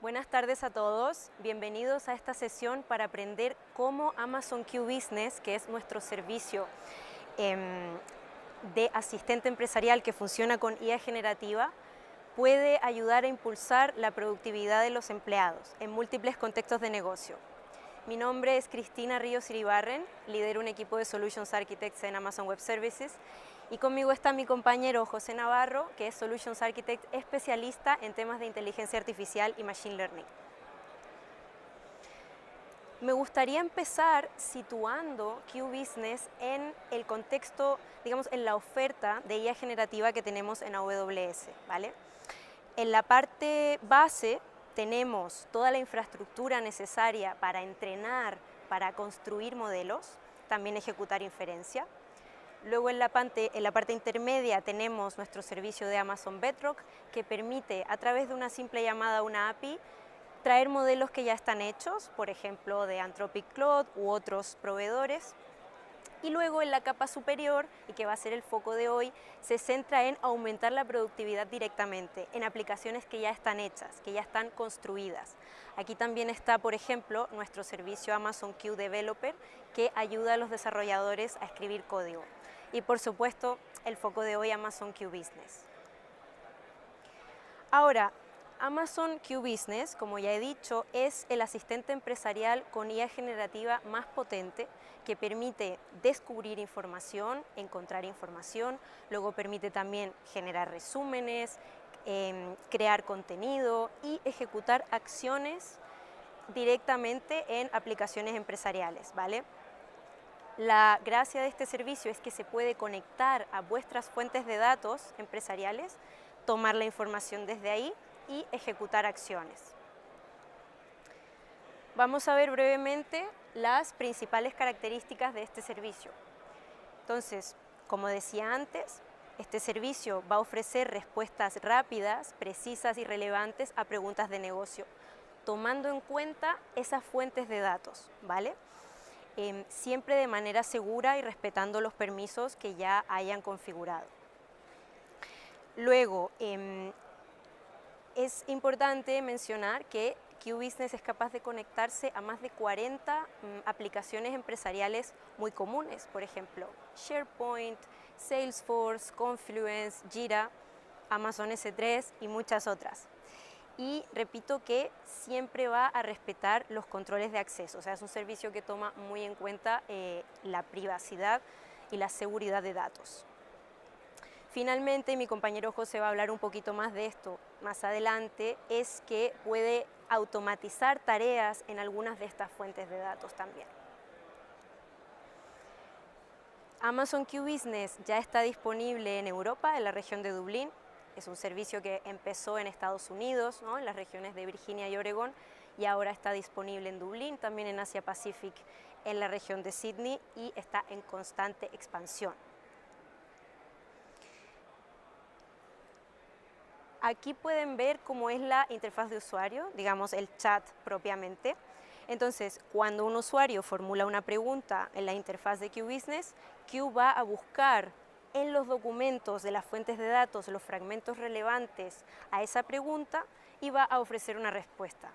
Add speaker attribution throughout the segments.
Speaker 1: Buenas tardes a todos, bienvenidos a esta sesión para aprender cómo Amazon Q Business, que es nuestro servicio de asistente empresarial que funciona con IA generativa, puede ayudar a impulsar la productividad de los empleados en múltiples contextos de negocio. Mi nombre es Cristina Ríos Iribarren, lidero un equipo de Solutions Architects en Amazon Web Services y conmigo está mi compañero José Navarro, que es Solutions Architect especialista en temas de inteligencia artificial y Machine Learning. Me gustaría empezar situando Q Business en el contexto, digamos, en la oferta de IA generativa que tenemos en AWS, ¿vale? En la parte base tenemos toda la infraestructura necesaria para entrenar, para construir modelos, también ejecutar inferencia. Luego en la parte intermedia tenemos nuestro servicio de Amazon Bedrock, que permite a través de una simple llamada a una API traer modelos que ya están hechos, por ejemplo de Anthropic Claude u otros proveedores. Y luego en la capa superior, y que va a ser el foco de hoy, se centra en aumentar la productividad directamente en aplicaciones que ya están hechas, que ya están construidas. Aquí también está, por ejemplo, nuestro servicio Amazon Q Developer, que ayuda a los desarrolladores a escribir código. Y por supuesto, el foco de hoy, Amazon Q Business. Ahora, Amazon Q Business, como ya he dicho, es el asistente empresarial con IA generativa más potente que permite descubrir información, encontrar información, luego permite también generar resúmenes, crear contenido y ejecutar acciones directamente en aplicaciones empresariales, ¿vale? La gracia de este servicio es que se puede conectar a vuestras fuentes de datos empresariales, tomar la información desde ahí y ejecutar acciones. Vamos a ver brevemente las principales características de este servicio. Entonces, como decía antes, este servicio va a ofrecer respuestas rápidas, precisas y relevantes a preguntas de negocio, tomando en cuenta esas fuentes de datos, ¿vale? Siempre de manera segura y respetando los permisos que ya hayan configurado. Luego, es importante mencionar que Q Business es capaz de conectarse a más de 40 aplicaciones empresariales muy comunes, por ejemplo, SharePoint, Salesforce, Confluence, Jira, Amazon S3 y muchas otras. Y repito que siempre va a respetar los controles de acceso, o sea, es un servicio que toma muy en cuenta la privacidad y la seguridad de datos. Finalmente, mi compañero José va a hablar un poquito más de esto más adelante, es que puede automatizar tareas en algunas de estas fuentes de datos también. Amazon Q Business ya está disponible en Europa, en la región de Dublín. Es un servicio que empezó en Estados Unidos, ¿no?, en las regiones de Virginia y Oregón, y ahora está disponible en Dublín, también en Asia Pacific, en la región de Sydney, y está en constante expansión. Aquí pueden ver cómo es la interfaz de usuario, digamos el chat propiamente. Entonces, cuando un usuario formula una pregunta en la interfaz de Q Business, Q va a buscar en los documentos de las fuentes de datos los fragmentos relevantes a esa pregunta y va a ofrecer una respuesta,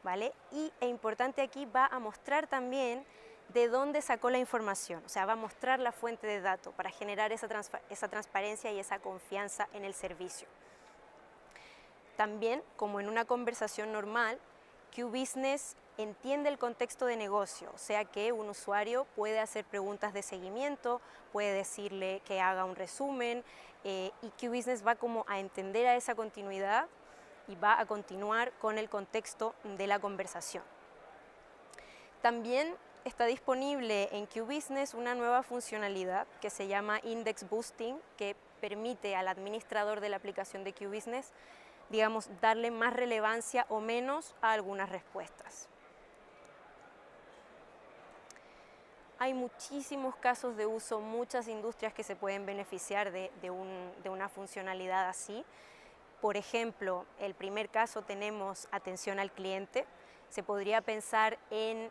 Speaker 1: ¿vale? Y es importante aquí, va a mostrar también de dónde sacó la información, o sea, va a mostrar la fuente de datos para generar esa transparencia y esa confianza en el servicio. También, como en una conversación normal, Q Business entiende el contexto de negocio, o sea que un usuario puede hacer preguntas de seguimiento, puede decirle que haga un resumen, y Q Business va como a entender a esa continuidad y va a continuar con el contexto de la conversación. También está disponible en Q Business una nueva funcionalidad que se llama Index Boosting, que permite al administrador de la aplicación de Q Business, digamos, darle más relevancia o menos a algunas respuestas. Hay muchísimos casos de uso, muchas industrias que se pueden beneficiar de una funcionalidad así. Por ejemplo, el primer caso tenemos atención al cliente. Se podría pensar en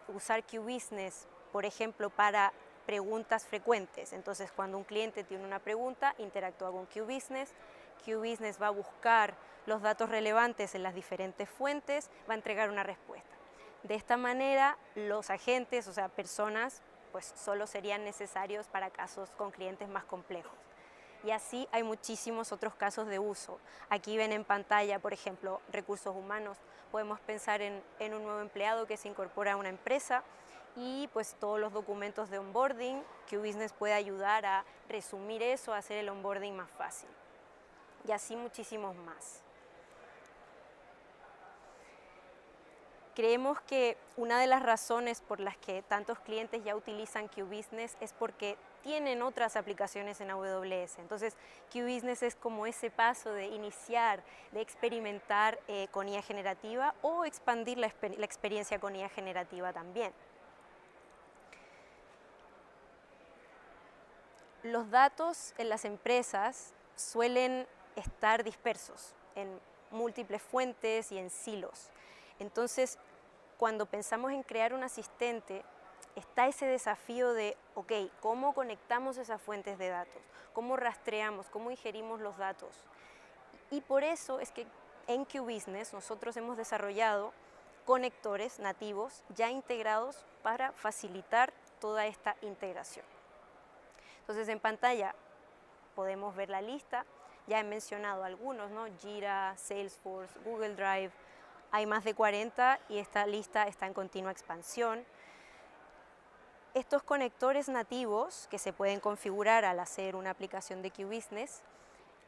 Speaker 1: usar Q Business, por ejemplo, para preguntas frecuentes. Entonces, cuando un cliente tiene una pregunta, interactúa con Q Business. QBusiness va a buscar los datos relevantes en las diferentes fuentes, va a entregar una respuesta. De esta manera, los agentes, o sea, personas, pues solo serían necesarios para casos con clientes más complejos. Y así hay muchísimos otros casos de uso. Aquí ven en pantalla, por ejemplo, recursos humanos. Podemos pensar en un nuevo empleado que se incorpora a una empresa y pues todos los documentos de onboarding. QBusiness puede ayudar a resumir eso, a hacer el onboarding más fácil. Y así muchísimos más. Creemos que una de las razones por las que tantos clientes ya utilizan QBusiness es porque tienen otras aplicaciones en AWS. Entonces, QBusiness es como ese paso de iniciar, de experimentar con IA generativa o expandir la experiencia con IA generativa también. Los datos en las empresas suelen estar dispersos en múltiples fuentes y en silos. Entonces, cuando pensamos en crear un asistente, está ese desafío de, ok, ¿cómo conectamos esas fuentes de datos? ¿Cómo rastreamos? ¿Cómo ingerimos los datos? Y por eso es que en QBusiness nosotros hemos desarrollado conectores nativos ya integrados para facilitar toda esta integración. Entonces, en pantalla podemos ver la lista. Ya he mencionado algunos, ¿no? Jira, Salesforce, Google Drive. Hay más de 40 y esta lista está en continua expansión. Estos conectores nativos que se pueden configurar al hacer una aplicación de QBusiness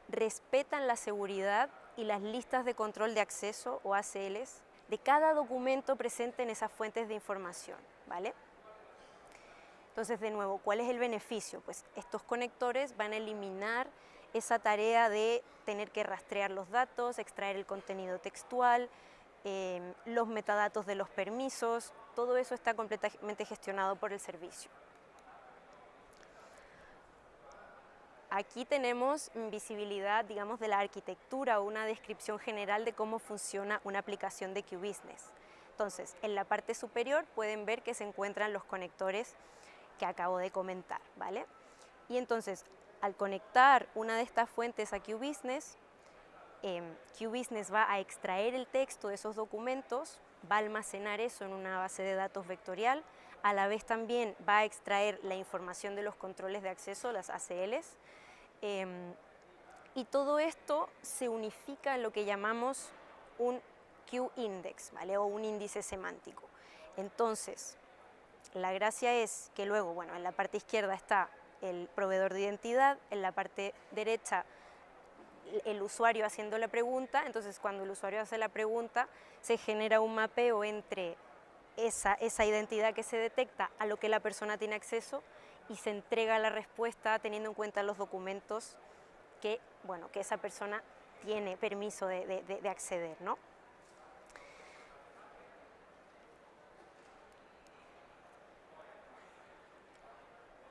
Speaker 1: respetan la seguridad y las listas de control de acceso o ACLs de cada documento presente en esas fuentes de información, ¿vale? Entonces, de nuevo, ¿cuál es el beneficio? Pues estos conectores van a eliminar esa tarea de tener que rastrear los datos, extraer el contenido textual, los metadatos de los permisos, todo eso está completamente gestionado por el servicio. Aquí tenemos visibilidad, digamos, de la arquitectura o una descripción general de cómo funciona una aplicación de QBusiness. Entonces, en la parte superior pueden ver que se encuentran los conectores que acabo de comentar, ¿vale? Y entonces, al conectar una de estas fuentes a QBusiness, QBusiness va a extraer el texto de esos documentos, va a almacenar eso en una base de datos vectorial, a la vez también va a extraer la información de los controles de acceso, las ACLs, y todo esto se unifica en lo que llamamos un QIndex, ¿vale? O un índice semántico. Entonces, la gracia es que luego, bueno, en la parte izquierda está el proveedor de identidad, en la parte derecha el usuario haciendo la pregunta. Entonces, cuando el usuario hace la pregunta, se genera un mapeo entre esa identidad que se detecta a lo que la persona tiene acceso y se entrega la respuesta teniendo en cuenta los documentos que, bueno, que esa persona tiene permiso de acceder, ¿no?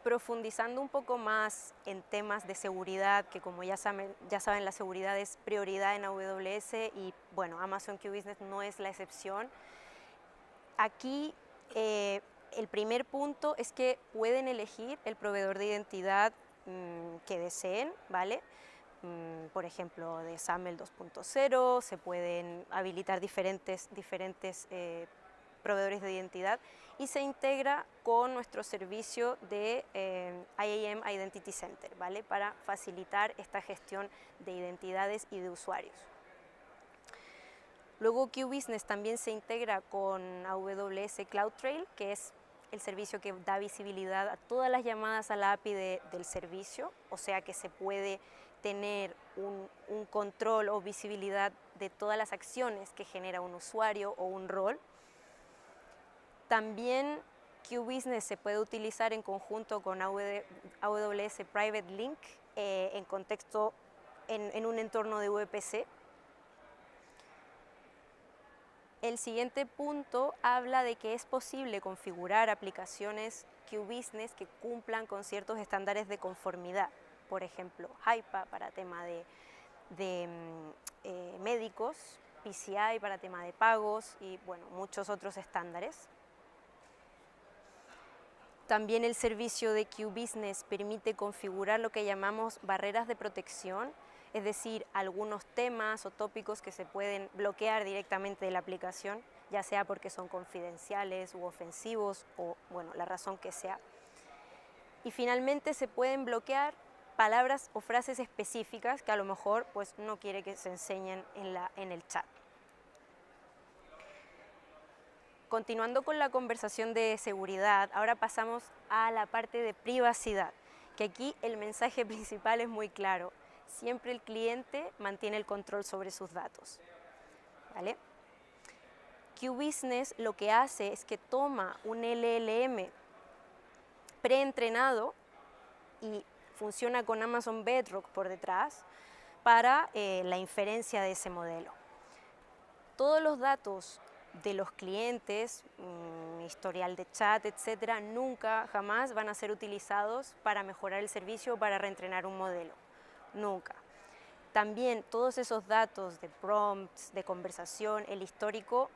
Speaker 1: Profundizando un poco más en temas de seguridad, que como ya saben, la seguridad es prioridad en AWS y bueno, Amazon QBusiness no es la excepción. Aquí el primer punto es que pueden elegir el proveedor de identidad que deseen, ¿vale? Por ejemplo, de SAML 2.0, se pueden habilitar diferentes proveedores de identidad y se integra con nuestro servicio de IAM Identity Center, ¿vale? Para facilitar esta gestión de identidades y de usuarios. Luego QBusiness también se integra con AWS CloudTrail, que es el servicio que da visibilidad a todas las llamadas a la API del servicio, o sea que se puede tener un control o visibilidad de todas las acciones que genera un usuario o un rol. También QBusiness se puede utilizar en conjunto con AWS Private Link en contexto en un entorno de VPC. El siguiente punto habla de que es posible configurar aplicaciones QBusiness que cumplan con ciertos estándares de conformidad. Por ejemplo, HIPAA para tema de médicos, PCI para tema de pagos y bueno, muchos otros estándares. También el servicio de QBusiness permite configurar lo que llamamos barreras de protección. es decir, algunos temas o tópicos que se pueden bloquear directamente de la aplicación, ya sea porque son confidenciales u ofensivos o, bueno, la razón que sea. Y finalmente se pueden bloquear palabras o frases específicas que a lo mejor pues, no quiere que se enseñen en el chat. Continuando con la conversación de seguridad, ahora pasamos a la parte de privacidad, que aquí el mensaje principal es muy claro. Siempre el cliente mantiene el control sobre sus datos, ¿vale? QBusiness lo que hace es que toma un LLM preentrenado y funciona con Amazon Bedrock por detrás para la inferencia de ese modelo. Todos los datos de los clientes, historial de chat, etcétera, nunca, jamás van a ser utilizados para mejorar el servicio o para reentrenar un modelo. Nunca. También todos esos datos de prompts, de conversación, el histórico,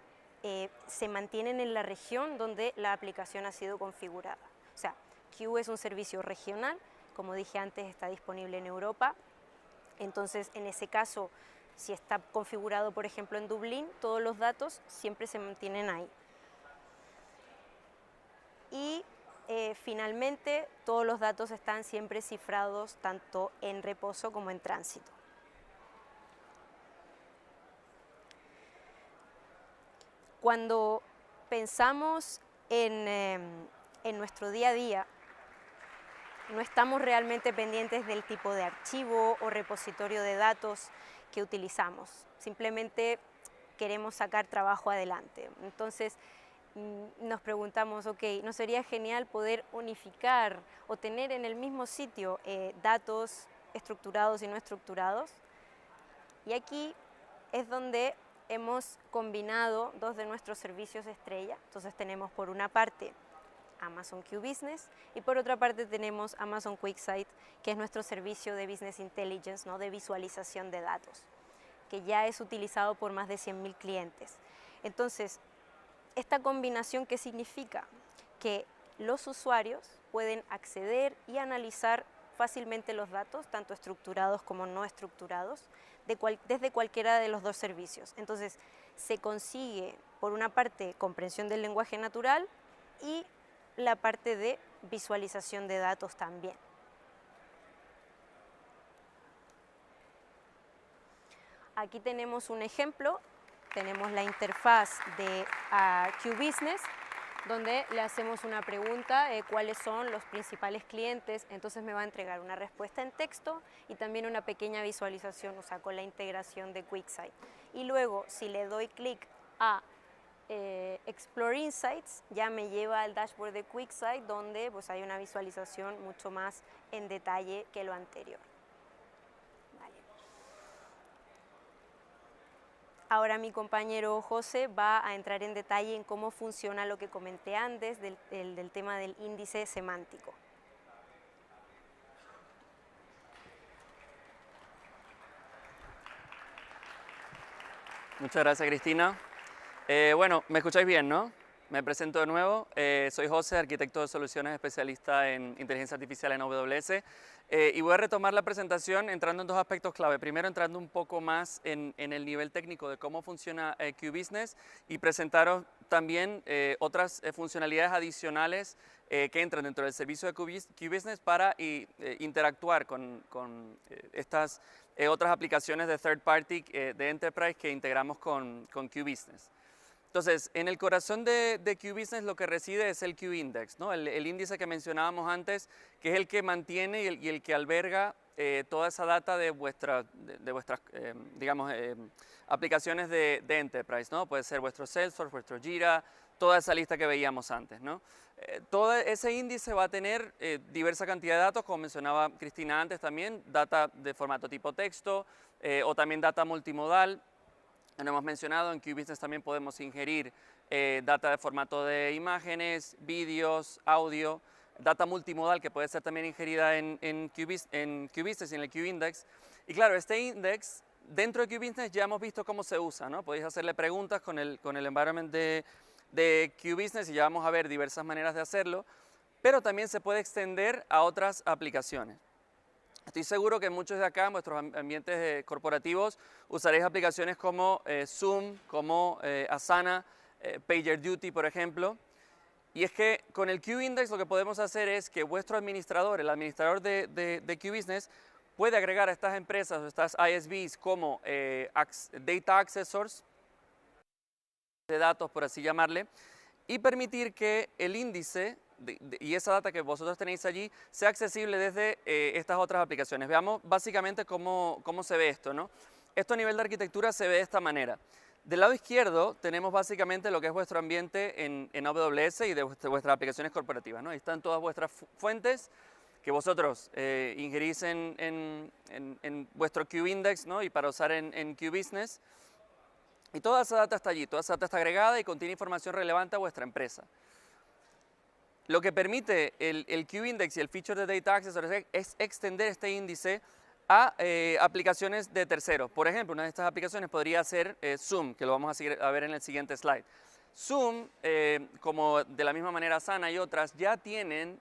Speaker 1: se mantienen en la región donde la aplicación ha sido configurada. O sea, Q es un servicio regional, como dije antes, está disponible en Europa. Entonces, en ese caso, si está configurado, por ejemplo, en Dublín, todos los datos siempre se mantienen ahí. Y finalmente, todos los datos están siempre cifrados tanto en reposo como en tránsito. Cuando pensamos en nuestro día a día, no estamos realmente pendientes del tipo de archivo o repositorio de datos que utilizamos. Simplemente queremos sacar trabajo adelante. Entonces nos preguntamos, ok, ¿no sería genial poder unificar o tener en el mismo sitio datos estructurados y no estructurados? Y aquí es donde hemos combinado dos de nuestros servicios estrella. Entonces tenemos por una parte Amazon Q Business y por otra parte tenemos Amazon QuickSight, que es nuestro servicio de Business Intelligence, ¿no? De visualización de datos, que ya es utilizado por más de 100.000 clientes. Entonces, esta combinación, ¿qué significa? Que los usuarios pueden acceder y analizar fácilmente los datos, tanto estructurados como no estructurados, desde cualquiera de los dos servicios. Entonces, se consigue, por una parte, comprensión del lenguaje natural y la parte de visualización de datos también. Aquí tenemos un ejemplo, tenemos la interfaz de QBusiness, donde le hacemos una pregunta, cuáles son los principales clientes, entonces me va a entregar una respuesta en texto y también una pequeña visualización, o sea, con la integración de QuickSight. Y luego, si le doy clic a Explore Insights, ya me lleva al dashboard de QuickSight, donde pues, hay una visualización mucho más en detalle que lo anterior. Vale. Ahora mi compañero José va a entrar en detalle en cómo funciona lo que comenté antes del tema del índice semántico.
Speaker 2: Muchas gracias, Cristina. Bueno, me escucháis bien, ¿no? Me presento de nuevo. Soy José, arquitecto de soluciones especialista en inteligencia artificial en AWS. Y voy a retomar la presentación entrando en dos aspectos clave. Primero, entrando un poco más en el nivel técnico de cómo funciona QBusiness y presentaros también otras funcionalidades adicionales que entran dentro del servicio de QBusiness para interactuar con estas otras aplicaciones de third party de Enterprise que integramos con QBusiness. Entonces, en el corazón de QBusiness lo que reside es el QIndex, ¿no? El índice que mencionábamos antes, que es el que mantiene y el que alberga toda esa data de vuestras, digamos, aplicaciones de Enterprise, ¿no? Puede ser vuestro Salesforce, vuestro Jira, toda esa lista que veíamos antes, ¿no? Todo ese índice va a tener diversa cantidad de datos, como mencionaba Cristina antes también, data de formato tipo texto o también data multimodal. Lo hemos mencionado, en QBusiness también podemos ingerir data de formato de imágenes, vídeos, audio, data multimodal que puede ser también ingerida en QBusiness y en el QIndex. Y claro, este index, dentro de QBusiness ya hemos visto cómo se usa, ¿no? Podéis hacerle preguntas con el environment de QBusiness y ya vamos a ver diversas maneras de hacerlo, pero también se puede extender a otras aplicaciones. Estoy seguro que muchos de acá, en vuestros ambientes corporativos, usaréis aplicaciones como Zoom, como Asana, PagerDuty, por ejemplo. Y es que con el QIndex lo que podemos hacer es que vuestro administrador, el administrador de QBusiness, puede agregar a estas empresas o estas ISVs como Data Accessors, de datos, por así llamarle, y permitir que el índice y esa data que vosotros tenéis allí sea accesible desde estas otras aplicaciones. Veamos básicamente cómo se ve esto, ¿no? Esto a nivel de arquitectura se ve de esta manera. Del lado izquierdo tenemos básicamente lo que es vuestro ambiente en AWS y de vuestras aplicaciones corporativas, ¿no? Ahí están todas vuestras fuentes que vosotros ingerís en vuestro QIndex, ¿no? Y para usar en QBusiness. Y toda esa data está allí, toda esa data está agregada y contiene información relevante a vuestra empresa. Lo que permite el QIndex y el feature de Data Access es extender este índice a aplicaciones de terceros. Por ejemplo, una de estas aplicaciones podría ser Zoom, que lo vamos a ver en el siguiente slide. Zoom, como de la misma manera Asana y otras, ya tienen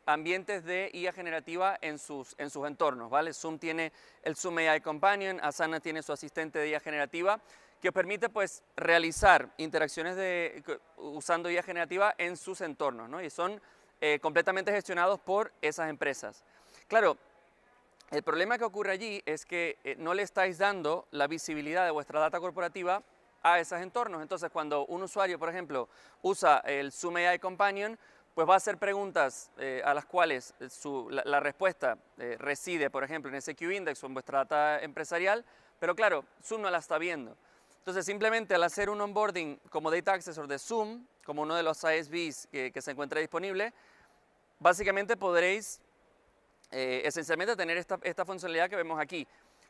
Speaker 2: ambientes de IA generativa en sus entornos, ¿vale? Zoom tiene el Zoom AI Companion, Asana tiene su asistente de IA generativa, que os permite pues realizar interacciones usando IA generativa en sus entornos, ¿no? Y son completamente gestionados por esas empresas. Claro, el problema que ocurre allí es que no le estáis dando la visibilidad de vuestra data corporativa a esos entornos. Entonces, cuando un usuario, por ejemplo, usa el Zoom AI Companion, pues va a hacer preguntas a las cuales la respuesta reside, por ejemplo, en ese QIndex o en vuestra data empresarial, pero claro, Zoom no la está viendo. Entonces, simplemente al hacer un onboarding como Data Accessor de Zoom, como uno de los ISVs que se encuentra disponible, básicamente podréis esencialmente tener esta funcionalidad que vemos aquí.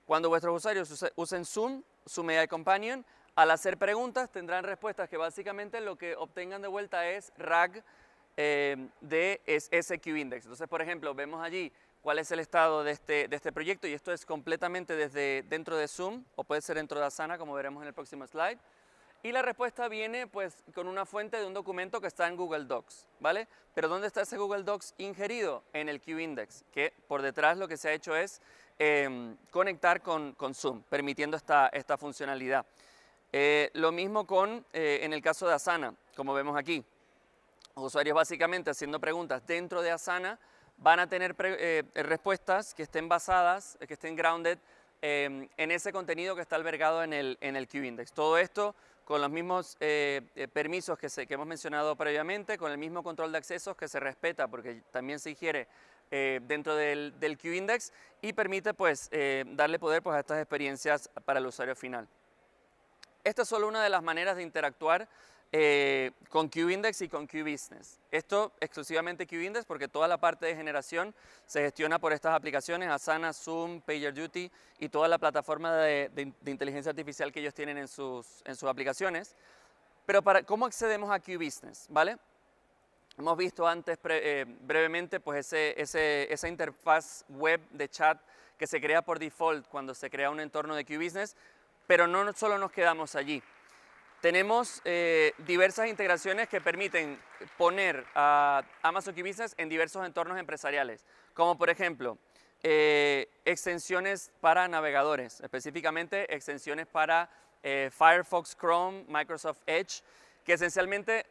Speaker 2: Cuando vuestros usuarios usen Zoom AI Companion, al hacer preguntas tendrán respuestas que básicamente lo que obtengan de vuelta es RAG de ese QIndex. Entonces, por ejemplo, vemos allí cuál es el estado de este proyecto y esto es completamente desde dentro de Zoom o puede ser dentro de Asana, como veremos en el próximo slide. Y la respuesta viene pues con una fuente de un documento que está en Google Docs, ¿vale? Pero ¿dónde está ese Google Docs ingerido? En el QIndex, que por detrás lo que se ha hecho es conectar con Zoom, permitiendo esta funcionalidad. Lo mismo en el caso de Asana, como vemos aquí. Usuarios básicamente haciendo preguntas dentro de Asana van a tener respuestas que estén basadas, que estén grounded en ese contenido que está albergado en el QIndex. Todo esto con los mismos permisos que hemos mencionado previamente, con el mismo control de accesos que se respeta porque también se ingiere dentro del QIndex y permite pues darle poder pues, a estas experiencias para el usuario final. Esta es solo una de las maneras de interactuar con QIndex y con QBusiness. Esto exclusivamente QIndex porque toda la parte de generación se gestiona por estas aplicaciones, Asana, Zoom, PagerDuty y toda la plataforma de inteligencia artificial que ellos tienen en sus aplicaciones. Pero ¿cómo accedemos a QBusiness? ¿Vale? Hemos visto antes brevemente pues esa interfaz web de chat que se crea por default cuando se crea un entorno de QBusiness, pero no solo nos quedamos allí. Tenemos diversas integraciones que permiten poner a Amazon QBusiness en diversos entornos empresariales, como por ejemplo extensiones para navegadores, específicamente extensiones para Firefox, Chrome, Microsoft Edge, que esencialmente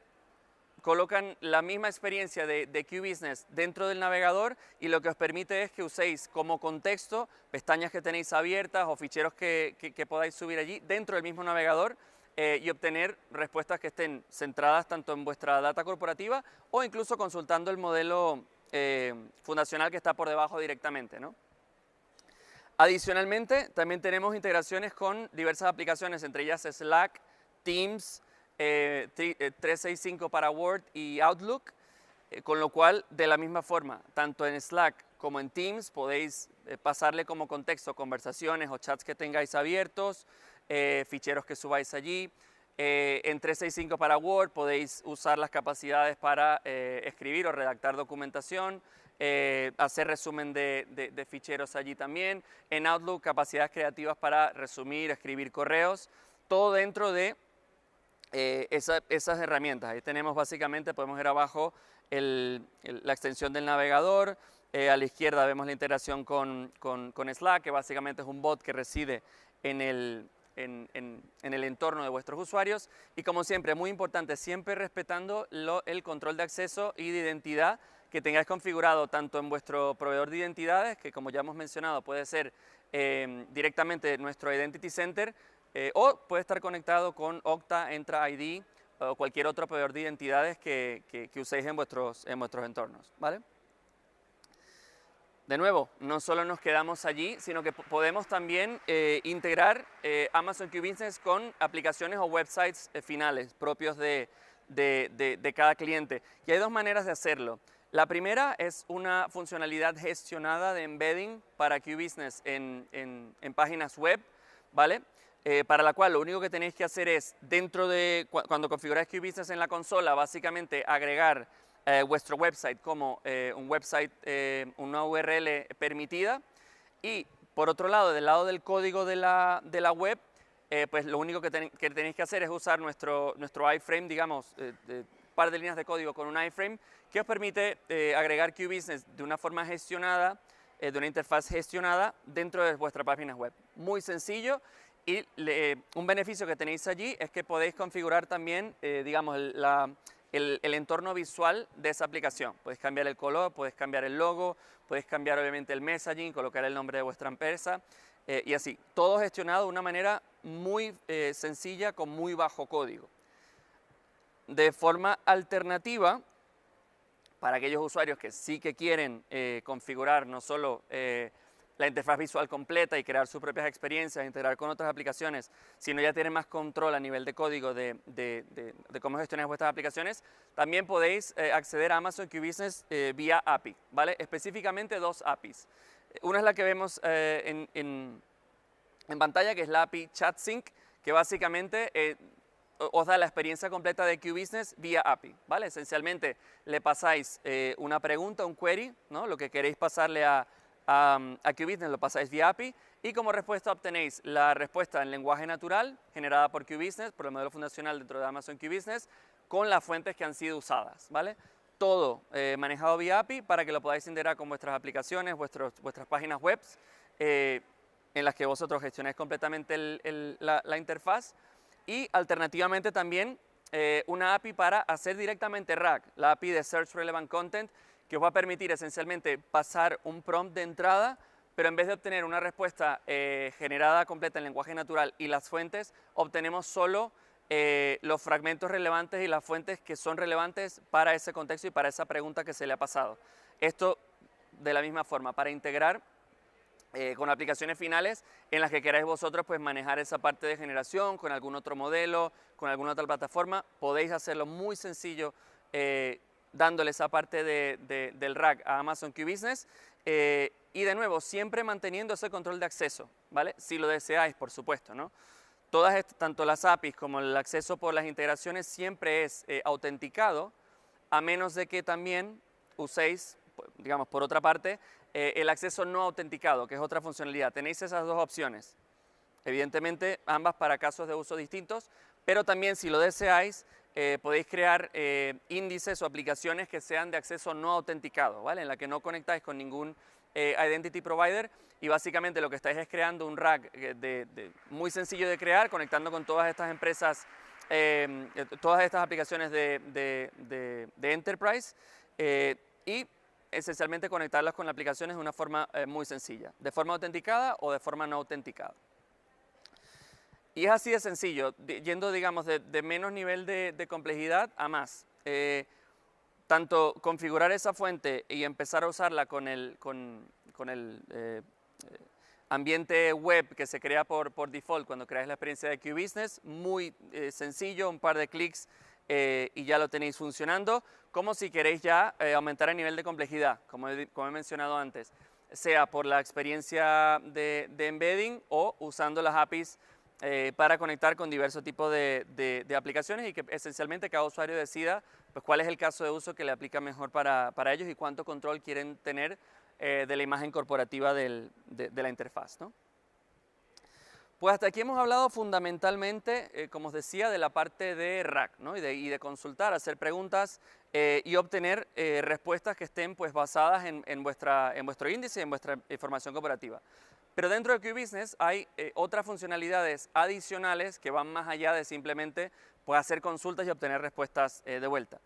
Speaker 2: colocan la misma experiencia de QBusiness dentro del navegador y lo que os permite es que uséis como contexto pestañas que tenéis abiertas o ficheros que podáis subir allí dentro del mismo navegador y obtener respuestas que estén centradas tanto en vuestra data corporativa o incluso consultando el modelo fundacional que está por debajo directamente, ¿no? Adicionalmente, también tenemos integraciones con diversas aplicaciones, entre ellas Slack, Teams, 365 para Word y Outlook, con lo cual, de la misma forma, tanto en Slack como en Teams podéis pasarle como contexto conversaciones o chats que tengáis abiertos, ficheros que subáis allí. En 365 para Word podéis usar las capacidades para escribir o redactar documentación, hacer resumen de ficheros allí también. En Outlook, capacidades creativas para resumir, escribir correos, todo dentro de esas herramientas. Ahí tenemos básicamente, podemos ver abajo la extensión del navegador, A la izquierda vemos la integración con Slack, que básicamente es un bot que reside en el entorno de vuestros usuarios. Y como siempre, muy importante, siempre respetando el control de acceso y de identidad que tengáis configurado tanto en vuestro proveedor de identidades, que como ya hemos mencionado puede ser directamente nuestro Identity Center, o puede estar conectado con Okta, Entra ID o cualquier otro proveedor de identidades que uséis en vuestros entornos, ¿vale? De nuevo, no solo nos quedamos allí, sino que podemos también integrar Amazon Q Business con aplicaciones o websites finales propios de cada cliente. Y hay dos maneras de hacerlo. La primera es una funcionalidad gestionada de embedding para Q Business en páginas web, ¿vale? Para la cual lo único que tenéis que hacer es, cuando configuráis Q Business en la consola, básicamente agregar vuestro website como un website, una URL permitida, y por otro lado, del lado del código de la web, pues lo único que tenéis que hacer es usar nuestro iframe, digamos, par de líneas de código con un iframe que os permite agregar Q Business de una forma gestionada, de una interfaz gestionada dentro de vuestra página web. Muy sencillo, y un beneficio que tenéis allí es que podéis configurar también, digamos, el entorno visual de esa aplicación. Podéis cambiar el color, podéis cambiar el logo, podéis cambiar obviamente el messaging, colocar el nombre de vuestra empresa y así. Todo gestionado de una manera muy sencilla, con muy bajo código. De forma alternativa, para aquellos usuarios que sí que quieren configurar no solo la interfaz visual completa y crear sus propias experiencias, integrar con otras aplicaciones, sino ya tienen más control a nivel de código de cómo gestionar vuestras aplicaciones, también podéis acceder a Amazon Q Business vía API, ¿vale? Específicamente dos APIs. Una es la que vemos en pantalla, que es la API ChatSync, que básicamente os da la experiencia completa de Q Business vía API, ¿vale? Esencialmente le pasáis una pregunta, un query, ¿no? Lo que queréis pasarle a Q Business lo pasáis vía API, y como respuesta obtenéis la respuesta en lenguaje natural generada por Q Business, por el modelo fundacional dentro de Amazon Q Business, con las fuentes que han sido usadas, ¿vale? Todo manejado vía API para que lo podáis integrar con vuestras aplicaciones, vuestras páginas web, en las que vosotros gestionáis completamente la interfaz. Y alternativamente también una API para hacer directamente RAG, la API de Search Relevant Content, que os va a permitir esencialmente pasar un prompt de entrada, pero en vez de obtener una respuesta generada completa en lenguaje natural y las fuentes, obtenemos solo los fragmentos relevantes y las fuentes que son relevantes para ese contexto y para esa pregunta que se le ha pasado. Esto de la misma forma, para integrar con aplicaciones finales en las que queráis vosotros pues manejar esa parte de generación con algún otro modelo, con alguna otra plataforma, podéis hacerlo muy sencillo dándole esa parte del RAG a Amazon Q Business y de nuevo siempre manteniendo ese control de acceso, ¿vale? Si lo deseáis, por supuesto, ¿no? Tanto las APIs como el acceso por las integraciones siempre es autenticado, a menos de que también uséis, digamos, por otra parte, el acceso no autenticado, que es otra funcionalidad. Tenéis esas dos opciones. Evidentemente, ambas para casos de uso distintos, pero también si lo deseáis, podéis crear índices o aplicaciones que sean de acceso no autenticado, ¿vale? En la que no conectáis con ningún identity provider y básicamente lo que estáis es creando un RAG muy sencillo de crear, conectando con todas estas empresas, todas estas aplicaciones de Enterprise y esencialmente conectarlas con las aplicaciones de una forma muy sencilla, de forma autenticada o de forma no autenticada. Y es así de sencillo, yendo, digamos, de menos nivel de complejidad a más. Tanto configurar esa fuente y empezar a usarla con el ambiente web que se crea por default cuando creáis la experiencia de Q Business, muy sencillo, un par de clics y ya lo tenéis funcionando, como si queréis ya aumentar el nivel de complejidad, como he mencionado antes, sea por la experiencia de embedding o usando las APIs para conectar con diversos tipos de aplicaciones y que esencialmente cada usuario decida pues, cuál es el caso de uso que le aplica mejor para ellos y cuánto control quieren tener de la imagen corporativa de la interfaz, ¿no? Pues hasta aquí hemos hablado fundamentalmente, como os decía, de la parte de RAG, ¿no? y de consultar, hacer preguntas y obtener respuestas que estén pues, basadas en vuestro índice y en vuestra información corporativa. Pero dentro de QBusiness hay otras funcionalidades adicionales que van más allá de simplemente pues, hacer consultas y obtener respuestas de vuelta.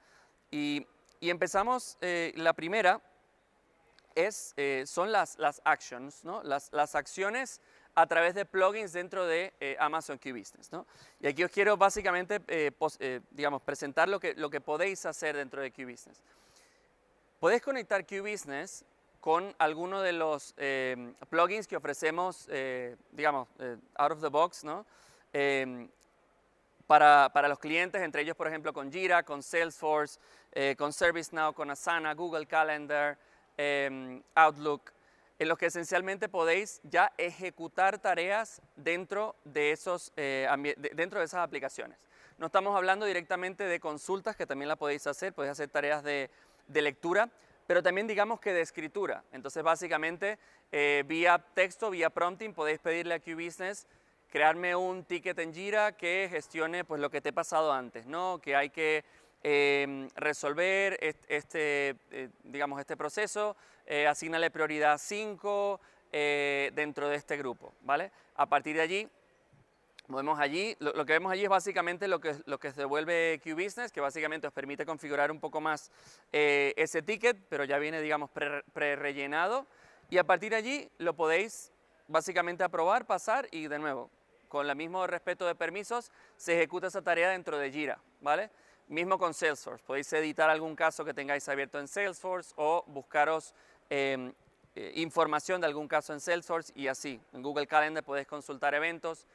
Speaker 2: Y empezamos, la primera son las actions, ¿no? Las acciones a través de plugins dentro de Amazon QBusiness, ¿no? Y aquí os quiero básicamente digamos, presentar lo que podéis hacer dentro de QBusiness. Podéis conectar QBusiness con alguno de los plugins que ofrecemos, digamos, out of the box, ¿no? Para los clientes, entre ellos, por ejemplo, con Jira, con Salesforce, con ServiceNow, con Asana, Google Calendar, Outlook, en los que esencialmente podéis ya ejecutar tareas dentro de esas aplicaciones. No estamos hablando directamente de consultas, que también la podéis hacer tareas de lectura, pero también digamos que de escritura. Entonces básicamente vía texto, vía prompting, podéis pedirle a QBusiness crearme un ticket en Jira que gestione pues, lo que te he pasado antes, ¿no? Que hay que resolver digamos, este proceso, asígnale prioridad 5 dentro de este grupo, ¿vale? A partir de allí, lo que vemos allí es básicamente lo que os devuelve QBusiness, que básicamente os permite configurar un poco más ese ticket, pero ya viene, digamos, pre-rellenado, y a partir de allí lo podéis básicamente aprobar, pasar, y de nuevo, con el mismo respeto de permisos, se ejecuta esa tarea dentro de Jira, ¿vale? Mismo con Salesforce, podéis editar algún caso que tengáis abierto en Salesforce o buscaros información de algún caso en Salesforce y así. En Google Calendar podéis consultar eventos.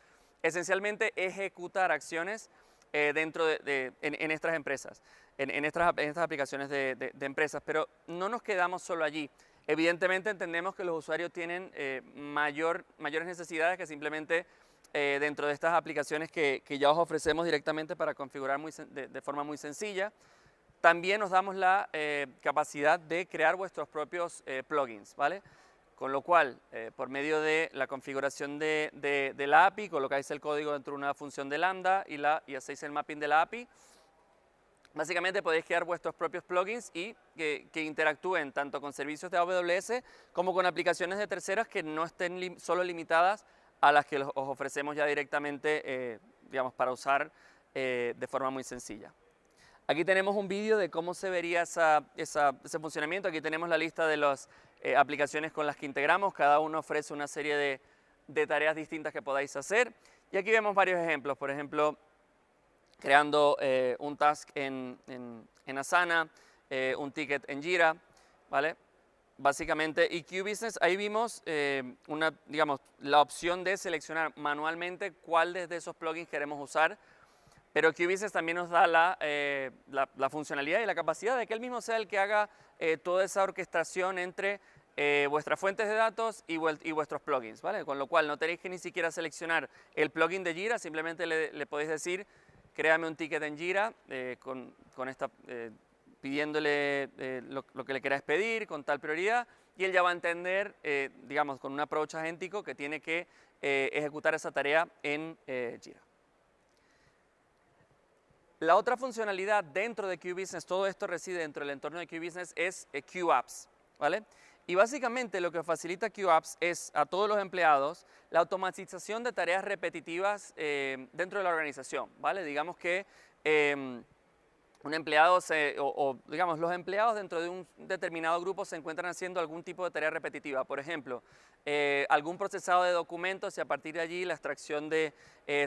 Speaker 2: Esencialmente ejecutar acciones dentro en estas empresas, en estas aplicaciones de empresas, pero no nos quedamos solo allí. Evidentemente entendemos que los usuarios tienen mayores necesidades que simplemente dentro de estas aplicaciones que ya os ofrecemos directamente para configurar de forma muy sencilla. También nos damos la capacidad de crear vuestros propios plugins, ¿vale? Con lo cual, por medio de la configuración de la API, colocáis el código dentro de una función de Lambda y hacéis el mapping de la API. Básicamente podéis crear vuestros propios plugins y que interactúen tanto con servicios de AWS como con aplicaciones de terceras que no estén solo limitadas a las que os ofrecemos ya directamente, digamos, para usar de forma muy sencilla. Aquí tenemos un vídeo de cómo se vería ese funcionamiento. Aquí tenemos la lista de las aplicaciones con las que integramos. Cada uno ofrece una serie de tareas distintas que podáis hacer. Y aquí vemos varios ejemplos. Por ejemplo, creando un task en Asana, un ticket en Jira, ¿vale? Básicamente, y QBusiness, ahí vimos digamos, la opción de seleccionar manualmente cuál de esos plugins queremos usar, pero QBusiness también nos da la funcionalidad y la capacidad de que él mismo sea el que haga toda esa orquestación entre vuestras fuentes de datos y vuestros plugins, ¿vale? Con lo cual no tenéis que ni siquiera seleccionar el plugin de Jira, simplemente le podéis decir, créame un ticket en Jira pidiéndole lo que le queráis pedir con tal prioridad, y él ya va a entender, digamos, con un approach agéntico que tiene que ejecutar esa tarea en Jira. La otra funcionalidad dentro de QBusiness, todo esto reside dentro del entorno de QBusiness, es QApps, ¿vale? Y básicamente lo que facilita QApps es a todos los empleados la automatización de tareas repetitivas dentro de la organización, ¿vale? Digamos que un empleado digamos, los empleados dentro de un determinado grupo se encuentran haciendo algún tipo de tarea repetitiva. Por ejemplo, algún procesado de documentos y a partir de allí la extracción de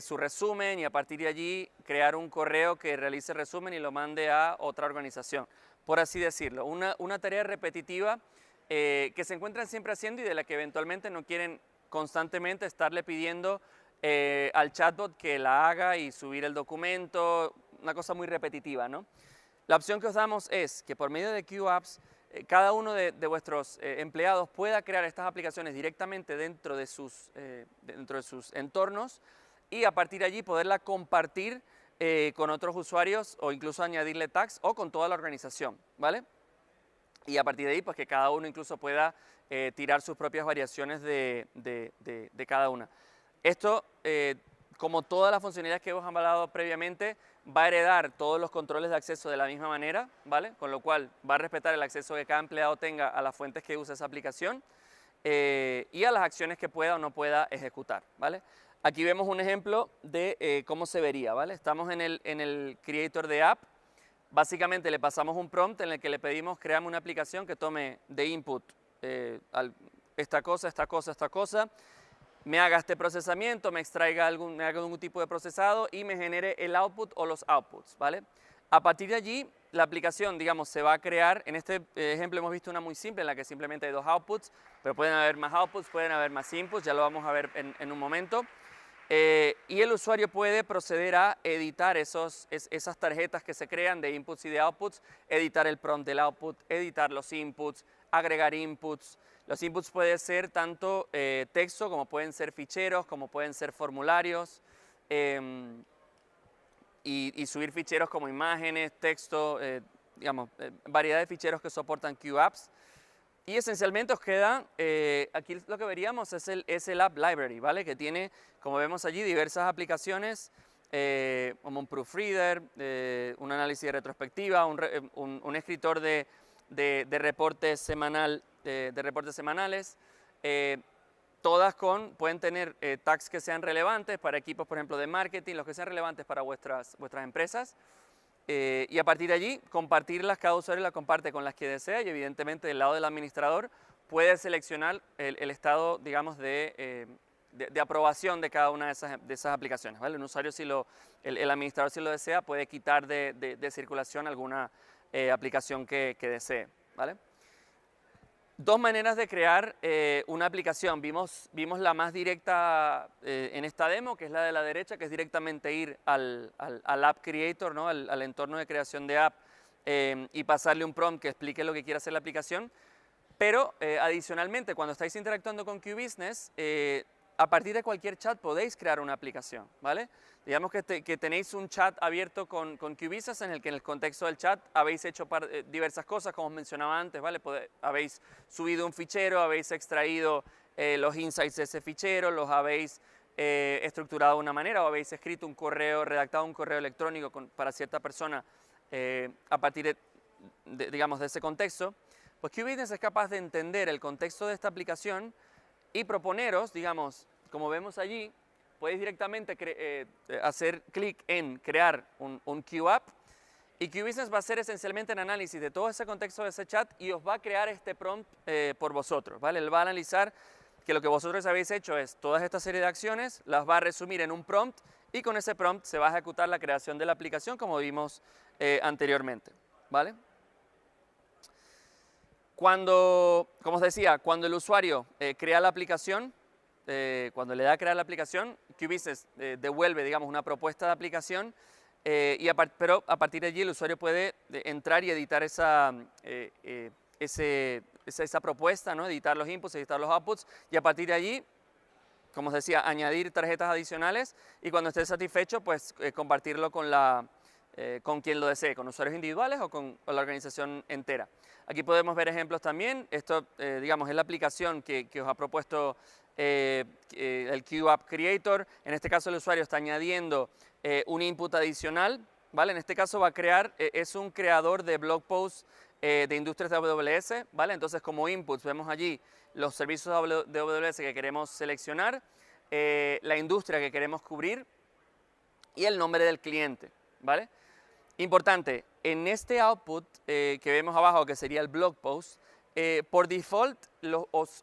Speaker 2: su resumen y a partir de allí crear un correo que realice el resumen y lo mande a otra organización, por así decirlo. Una tarea repetitiva que se encuentran siempre haciendo y de la que eventualmente no quieren constantemente estarle pidiendo al chatbot que la haga y subir el documento, una cosa muy repetitiva, ¿no? La opción que os damos es que por medio de QApps, cada uno de vuestros empleados pueda crear estas aplicaciones directamente dentro de sus entornos y a partir de allí poderla compartir con otros usuarios o incluso añadirle tags o con toda la organización, ¿vale? Y a partir de ahí, pues que cada uno incluso pueda tirar sus propias variaciones de cada una. Esto, como todas las funcionalidades que hemos hablado previamente, va a heredar todos los controles de acceso de la misma manera, ¿vale? Con lo cual va a respetar el acceso que cada empleado tenga a las fuentes que usa esa aplicación y a las acciones que pueda o no pueda ejecutar, ¿vale? Aquí vemos un ejemplo de cómo se vería, ¿vale? Estamos en el Creator de App. Básicamente le pasamos un prompt en el que le pedimos créame una aplicación que tome de input esta cosa, me haga este procesamiento, me extraiga me haga algún tipo de procesado y me genere el output o los outputs, ¿vale? A partir de allí, la aplicación, digamos, se va a crear. En este ejemplo hemos visto una muy simple en la que simplemente hay dos outputs, pero pueden haber más outputs, pueden haber más inputs, ya lo vamos a ver en un momento. Y el usuario puede proceder a editar esas tarjetas que se crean de inputs y de outputs, editar el prompt del output, editar los inputs, agregar inputs. Los inputs pueden ser tanto texto, como pueden ser ficheros, como pueden ser formularios, y subir ficheros como imágenes, texto, digamos, variedad de ficheros que soportan QApps. Y esencialmente os queda, aquí lo que veríamos es el App Library, ¿vale? Que tiene, como vemos allí, diversas aplicaciones, como un proofreader, un análisis de retrospectiva, un escritor de reportes semanales, todas pueden tener tags que sean relevantes para equipos, por ejemplo, de marketing, los que sean relevantes para vuestras empresas. Y a partir de allí, compartirlas, cada usuario las comparte con las que desea y evidentemente del lado del administrador puede seleccionar el estado, digamos, de aprobación de cada una de esas aplicaciones, ¿vale? Un usuario, el administrador si lo desea, puede quitar de circulación alguna aplicación que desee, ¿vale? Dos maneras de crear una aplicación. Vimos la más directa en esta demo, que es la de la derecha, que es directamente ir al App Creator, ¿no? al entorno de creación de app y pasarle un prompt que explique lo que quiere hacer la aplicación. Pero adicionalmente, cuando estáis interactuando con QBusiness, a partir de cualquier chat podéis crear una aplicación, ¿vale? Digamos que tenéis un chat abierto con QBusiness en el que en el contexto del chat habéis hecho diversas cosas, como os mencionaba antes, ¿vale? Habéis subido un fichero, habéis extraído los insights de ese fichero, los habéis estructurado de una manera o habéis escrito un correo, redactado un correo electrónico para cierta persona a partir digamos, de ese contexto. Pues QBusiness es capaz de entender el contexto de esta aplicación y proponeros, digamos, como vemos allí, podéis directamente hacer clic en crear un QApp y QBusiness va a hacer esencialmente un análisis de todo ese contexto de ese chat y os va a crear este prompt por vosotros, ¿vale? Él va a analizar que lo que vosotros habéis hecho es toda esta serie de acciones, las va a resumir en un prompt y con ese prompt se va a ejecutar la creación de la aplicación como vimos anteriormente, ¿vale? Como os decía, cuando el usuario crea la aplicación, cuando le da a crear la aplicación, QBusiness devuelve, digamos, una propuesta de aplicación, pero a partir de allí el usuario puede entrar y editar esa propuesta, ¿no? Editar los inputs, editar los outputs, y a partir de allí, como os decía, añadir tarjetas adicionales y cuando esté satisfecho, pues compartirlo con quien lo desee, con usuarios individuales o con la organización entera. Aquí podemos ver ejemplos también. Esto, digamos, es la aplicación que os ha propuesto el QApp Creator. En este caso el usuario está añadiendo un input adicional, ¿vale? En este caso va a crear, es un creador de blog posts de industrias de AWS, ¿vale? Entonces como inputs vemos allí los servicios de AWS que queremos seleccionar, la industria que queremos cubrir y el nombre del cliente, ¿vale? Importante, en este output que vemos abajo, que sería el blog post, por default os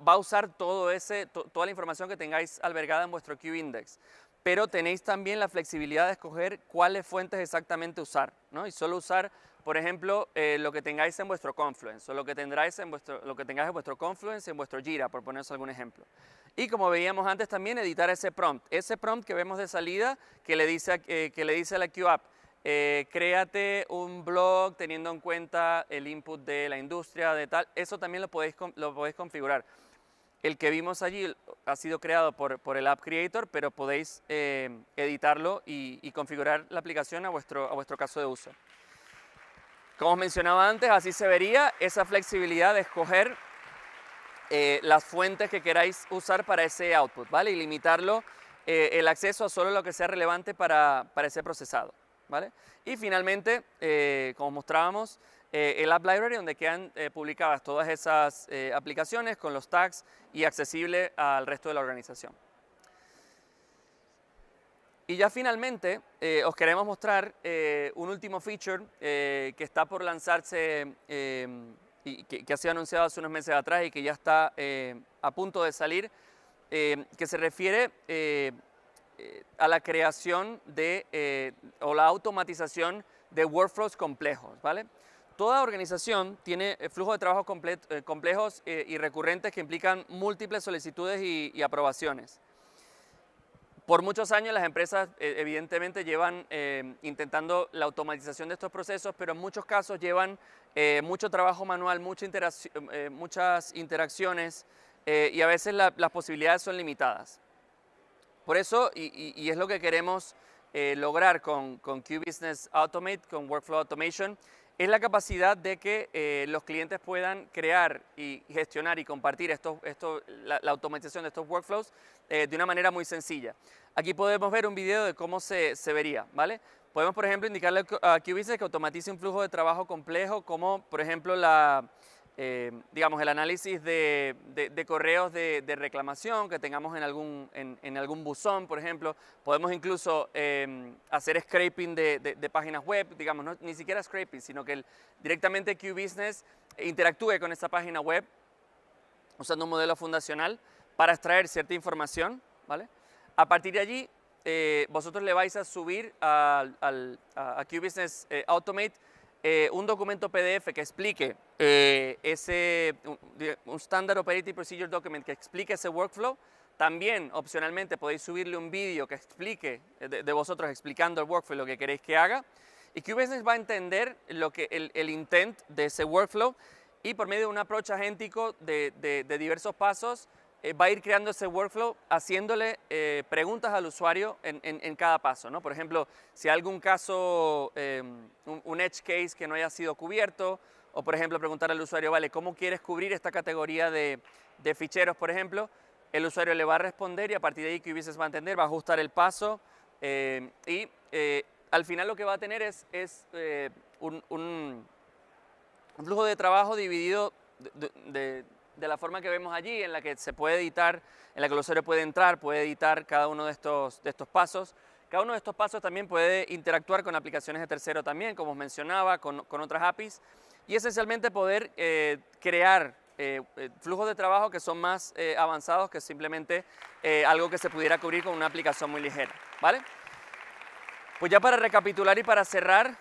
Speaker 2: va a usar toda la información que tengáis albergada en vuestro QIndex, pero tenéis también la flexibilidad de escoger cuáles fuentes exactamente usar, ¿no? Y solo usar, por ejemplo, lo que tengáis en vuestro Confluence o lo que tengáis en vuestro Confluence, en vuestro Jira, por poneros algún ejemplo. Y como veíamos antes también, editar ese prompt que vemos de salida que le dice a la QApp, créate un blog teniendo en cuenta el input de la industria, de tal, eso también lo podéis configurar. El que vimos allí ha sido creado por el App Creator, pero podéis editarlo y configurar la aplicación a vuestro caso de uso. Como os mencionaba antes, así se vería esa flexibilidad de escoger las fuentes que queráis usar para ese output, ¿vale? Y limitarlo, el acceso a solo lo que sea relevante para ese procesado, ¿vale? Y finalmente, como mostrábamos, el App Library, donde quedan publicadas todas esas aplicaciones con los tags y accesible al resto de la organización. Y ya finalmente os queremos mostrar un último feature que está por lanzarse y que ha sido anunciado hace unos meses atrás y que ya está a punto de salir, que se refiere a la creación o la automatización de workflows complejos, ¿vale? Toda organización tiene flujos de trabajo complejos y recurrentes que implican múltiples solicitudes y aprobaciones. Por muchos años las empresas evidentemente llevan intentando la automatización de estos procesos, pero en muchos casos llevan mucho trabajo manual, muchas interacciones y a veces las posibilidades son limitadas. Por eso, y es lo que queremos lograr con QBusiness Automate, con Workflow Automation, es la capacidad de que los clientes puedan crear y gestionar y compartir la automatización de estos workflows de una manera muy sencilla. Aquí podemos ver un video de cómo se vería, ¿vale? Podemos, por ejemplo, indicarle a QBusiness que automatice un flujo de trabajo complejo, como, por ejemplo, digamos, el análisis de correos de reclamación que tengamos en algún buzón, por ejemplo. Podemos incluso hacer scraping de páginas web, digamos, ni siquiera scraping, sino que directamente QBusiness interactúe con esa página web usando un modelo fundacional para extraer cierta información, ¿vale? A partir de allí, vosotros le vais a subir a QBusiness Automate un documento PDF que explique un Standard Operating Procedure Document que explique ese workflow. También, opcionalmente, podéis subirle un vídeo que explique, de vosotros explicando el workflow, lo que queréis que haga. Y QBusiness va a entender el intent de ese workflow y por medio de un approach agéntico de diversos pasos, va a ir creando ese workflow haciéndole preguntas al usuario en cada paso, ¿no? Por ejemplo, si hay algún caso, un edge case que no haya sido cubierto, o por ejemplo preguntar al usuario, vale, ¿cómo quieres cubrir esta categoría de ficheros, por ejemplo? El usuario le va a responder y a partir de ahí QBusiness va a entender, va a ajustar el paso y al final lo que va a tener es un flujo de trabajo dividido de la forma que vemos allí, en la que se puede editar, en la que el usuario puede entrar, puede editar cada uno de estos pasos. Cada uno de estos pasos también puede interactuar con aplicaciones de tercero también, como os mencionaba, con otras APIs, y esencialmente poder crear flujos de trabajo que son más avanzados que simplemente algo que se pudiera cubrir con una aplicación muy ligera, ¿vale? Pues ya para recapitular y para cerrar,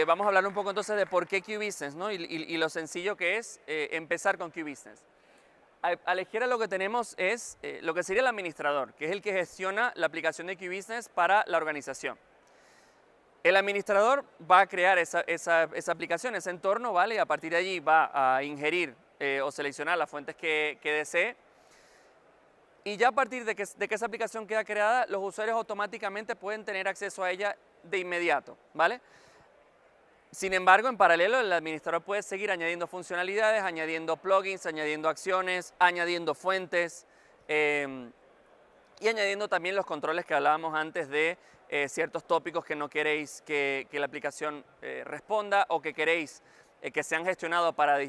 Speaker 2: vamos a hablar un poco entonces de por qué QBusiness, ¿no? y lo sencillo que es empezar con QBusiness. A la izquierda lo que tenemos es lo que sería el administrador, que es el que gestiona la aplicación de QBusiness para la organización. El administrador va a crear esa aplicación, ese entorno, ¿vale? Y a partir de allí va a ingerir o seleccionar las fuentes que desee. Y ya a partir de que esa aplicación queda creada, los usuarios automáticamente pueden tener acceso a ella de inmediato, ¿vale? Sin embargo, en paralelo, el administrador puede seguir añadiendo funcionalidades, añadiendo plugins, añadiendo acciones, añadiendo fuentes y añadiendo también los controles que hablábamos antes de ciertos tópicos que no queréis que la aplicación responda o que queréis que sean gestionados para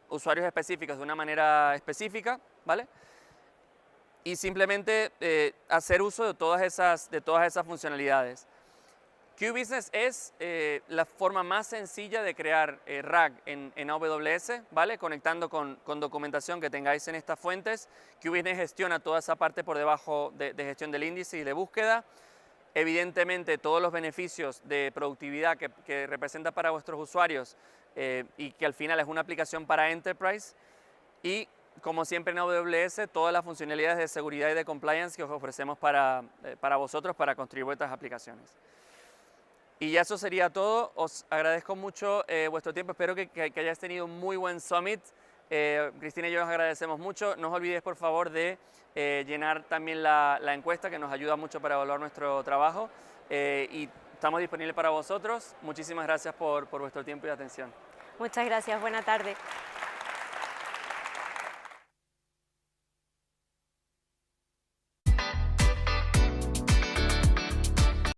Speaker 2: usuarios específicos de una manera específica, ¿vale? Y simplemente hacer uso de todas esas funcionalidades. QBusiness es la forma más sencilla de crear RAG en AWS, ¿vale? Conectando con documentación que tengáis en estas fuentes. QBusiness gestiona toda esa parte por debajo de gestión del índice y de búsqueda. Evidentemente, todos los beneficios de productividad que representa para vuestros usuarios y que al final es una aplicación para Enterprise. Y como siempre en AWS, todas las funcionalidades de seguridad y de compliance que os ofrecemos para vosotros para construir vuestras aplicaciones. Y ya eso sería todo. Os agradezco mucho vuestro tiempo. Espero que hayáis tenido un muy buen summit. Cristina y yo os agradecemos mucho. No os olvidéis, por favor, de llenar también la encuesta, que nos ayuda mucho para evaluar nuestro trabajo. Y estamos disponibles para vosotros. Muchísimas gracias por vuestro tiempo y atención.
Speaker 1: Muchas gracias. Buena tarde.